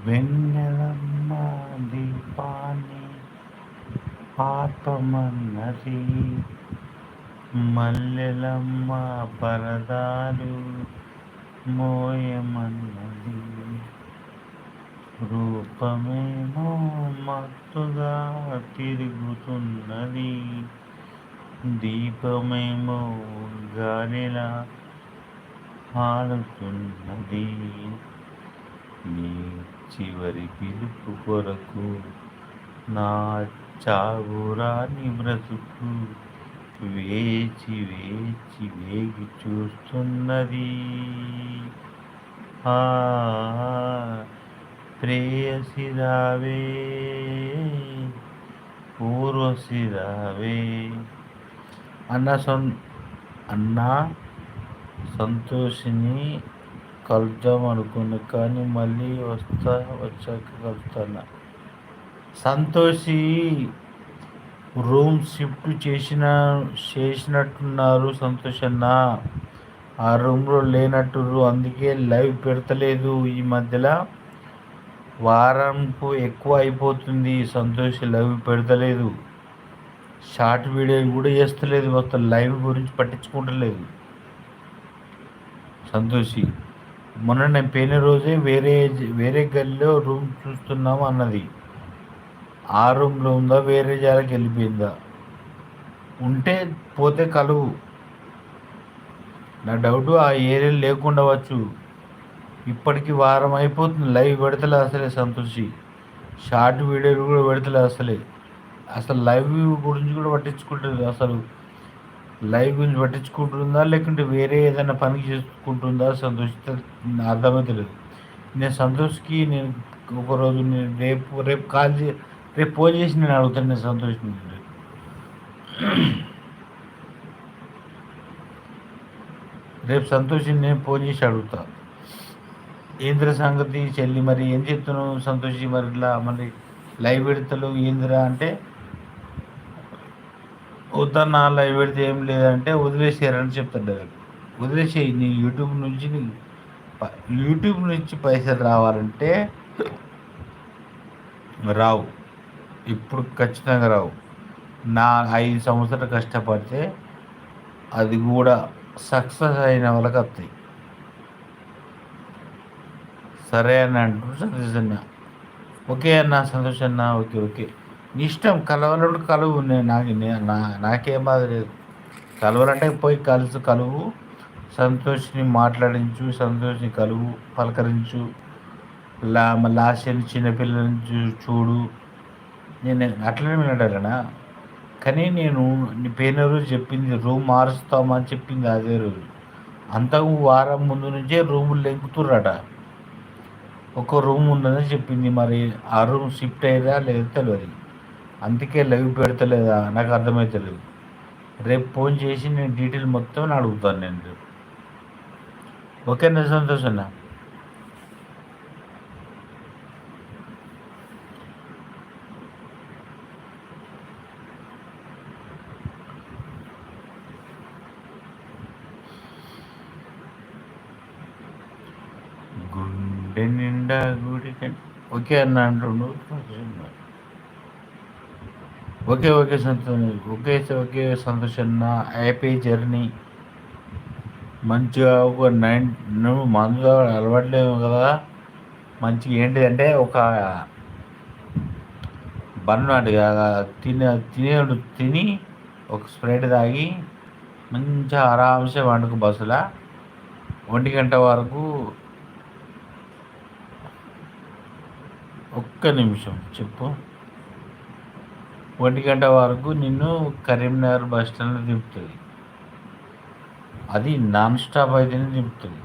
వెన్నెలమ్మ దీపాన్ని ఆర్పమన్నది, మల్లెలమ్మ పరదాలు మోయమన్నది. రూపమేమో మత్తుగా తిరుగుతున్నది, దీపమేమో గాలిలా ఆడుతున్నది. నీ చివరి పిలుపు కొరకు నా చావురాని బ్రతుకు వేచి వేచి వేగి చూస్తున్నది. ఆ ప్రేయసి రావే, ఊర్వశి రావే. అన్నా సంతోషిని కలుద్దాం అనుకున్నా, కానీ మళ్ళీ వచ్చాక కలుస్తాను. సంతోషి రూమ్ షిఫ్ట్ చేసినట్టున్నారు సంతోష్ అన్న. ఆ రూమ్లో లేనట్టురు, అందుకే లైవ్ పెడతలేదు. ఈ మధ్యలో వారంకు ఎక్కువ అయిపోతుంది సంతోష్ లైవ్ పెడతలేదు. షార్ట్ వీడియోలు కూడా చేస్తలేదు, మొత్తం లైవ్ గురించి పట్టించుకుంటలేదు సంతోషి. మొన్న నేను పోయిన రోజే వేరే గదిలో రూమ్ చూస్తున్నాము అన్నది. ఆ రూమ్లో ఉందా, వేరే జాగాకి వెళ్ళిపోయిందా? ఉంటే పోతే కలువు. నా డౌట్ ఆ ఏరియా లేకుండా వచ్చు. ఇప్పటికి వారం అయిపోతుంది లైవ్ పెడతలే అసలే సంతోషి. షార్ట్ వీడియోలు కూడా పెడతలే అసలు లైవ్ గురించి కూడా పట్టించుకుంటుంది. అసలు లైవ్ గురించి పట్టించుకుంటుందా లేకుంటే వేరే ఏదైనా పని చేసుకుంటుందా సంతోష్ అర్థమవుతలేదు. నేను సంతోష్కి ఒకరోజు రేపు రేపు ఫోన్ చేసి నేను అడుగుతాను. నేను సంతోష్ రేపు సంతోషిని నేను ఫోన్ చేసి అడుగుతా, ఏంద్ర సంగతి చెల్లి మరి ఏం చెప్తున్నావు సంతోషి, మరి ఇట్లా మళ్ళీ లైవ్ పెడతలు ఏందిరా అంటే, వద్దన్నా లైవ్ పెడితే ఏం లేదంటే వదిలేసారని చెప్తాడు డైరెక్ట్. వదిలేసేయి. నీ యూట్యూబ్ నుంచి పైసలు రావాలంటే రావు, ఇప్పుడు ఖచ్చితంగా రావు. నా 5 సంవత్సరాలు కష్టపడితే అది కూడా సక్సెస్ అయిన వాళ్ళకి వస్తాయి. సరే అని అంటారు సంతోష్ అన్న. ఓకే అన్న సంతోష్ అన్న, ఓకే ఓకే నీ ఇష్టం. కలవాలంటే కలువు, నాకేం బాధ లేదు. కలవాలంటే పోయి కలువు, సంతోష్ని మాట్లాడించు, సంతోష్ని కలువు, పలకరించు. లాస్యని చిన్నపిల్లలని చూడు. నేను అట్లనే వినడాలనా? కానీ నేను నీ పోయిన రోజు చెప్పింది రూమ్ మారుస్తామని చెప్పింది అదే రోజు. అంతకు వారం ముందు నుంచే రూములు లెంకుతుర్రట. ఒక రూమ్ ఉందని చెప్పింది, మరి ఆ రూమ్ షిఫ్ట్ అయ్యేదా లేదా తెలియదు. అందుకే లైవ్ పెడతలేదా నాకు అర్థమవుతలేదు. రేపు ఫోన్ చేసి నేను డీటెయిల్ మొత్తం అడుగుతాను నేను రేపు. ఓకేనా సంతోష్ అన్న? గుండె నిండా గుడి. ఓకే అన్న అంటుండు. ఓకే సంతోష్ అన్న. Happy journey. మంచిగా ఒక 9 నువ్వు మందుగా అలవాట్లేవు కదా. మంచిగా ఏంటిదంటే ఒక బన్ను తిని ఒక స్ప్రైట్ తాగి మంచిగా ఆరాంసే వండుకు బస్సులో 1 గంట వరకు. ఒక్క నిమిషం చెప్పు. 1 గంట వరకు నిన్ను కరీంనగర్ బస్ స్టాండ్లో దింపుతుంది. అది నాన్ స్టాప్ అయితేనే దింపుతుంది.